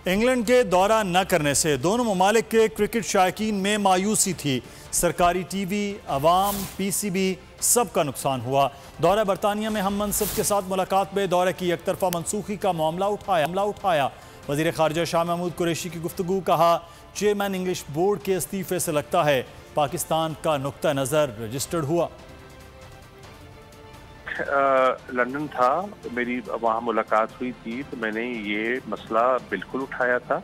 England کے دورہ نہ کرنے سے دونوں ممالک کے کرکٹ شائقین میں مایوسی تھی۔ سرکاری ٹی وی، عوام، پی سی بی سب کا نقصان ہوا۔ دورہ برطانیہ میں ہم منصب کے ساتھ ملاقات میں دورے کی یک طرفہ منسوخی کا معاملہ اٹھایا۔ وزیر خارجہ شاہ محمود قریشی کی گفتگو، کہا چیئرمین انگلش بورڈ کے استعفے سے لگتا ہے پاکستان کا نقطہ نظر رجسٹرڈ ہوا۔ لندن تھا، میری وہاں ملاقات ہوئی تھی تو میں نے یہ مسئلہ بالکل اٹھایا تھا،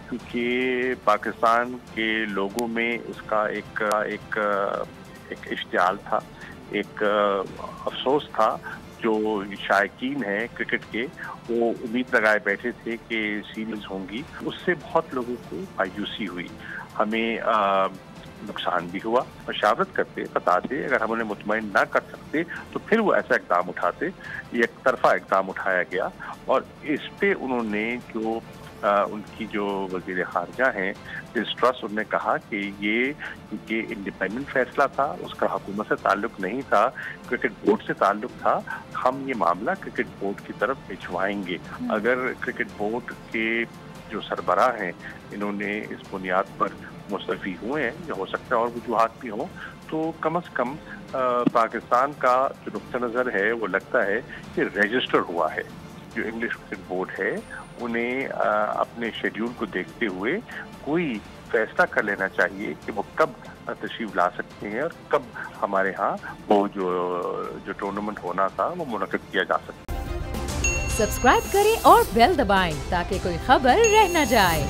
کیونکہ پاکستان کے لوگوں میں اس کا ایک اشتعال تھا، ایک افسوس تھا۔ جو شائقین ہیں کرکٹ کے، وہ امید لگائے بیٹھے تھے کہ سیریز ہوں گی، اس سے بہت لوگوں کو مایوسی ہوئی، ہمیں نقصان بھی ہوا۔ مشاورت کرتے، بتاتے، اگر ہم انہیں مطمئن نہ کر سکتے تو پھر وہ ایسا اقدام اٹھاتے۔ یک طرفہ اقدام اٹھایا گیا اور اس پہ انہوں نے جو ان کی جو وزیر خارجہ ہیں لز ٹرس، انہوں نے کہا کہ یہ انڈیپینڈنٹ فیصلہ تھا، اس کا حکومت سے تعلق نہیں تھا، کرکٹ بورڈ سے تعلق تھا، ہم یہ معاملہ کرکٹ بورڈ کی طرف بھجوائیں گے۔ اگر کرکٹ بورڈ کے جو سربراہ ہیں انہوں نے اس بنیاد پر مستعفی ہوئے ہیں، یا ہو سکتا ہے اور وجوہات بھی ہوں، تو کم از کم پاکستان کا جو نقطہ نظر ہے وہ لگتا ہے کہ رجسٹر ہوا ہے۔ جو انگلش کرکٹ بورڈ ہے انہیں اپنے شیڈیول کو دیکھتے ہوئے کوئی فیصلہ کر لینا چاہیے کہ وہ کب تشریف لا سکتے ہیں اور کب ہمارے ہاں وہ جو ٹورنامنٹ ہونا تھا وہ منعقد کیا جا سکتا ہے۔ سبسکرائب کریں اور بیل دبائیں تاکہ کوئی خبر رہ نہ جائے۔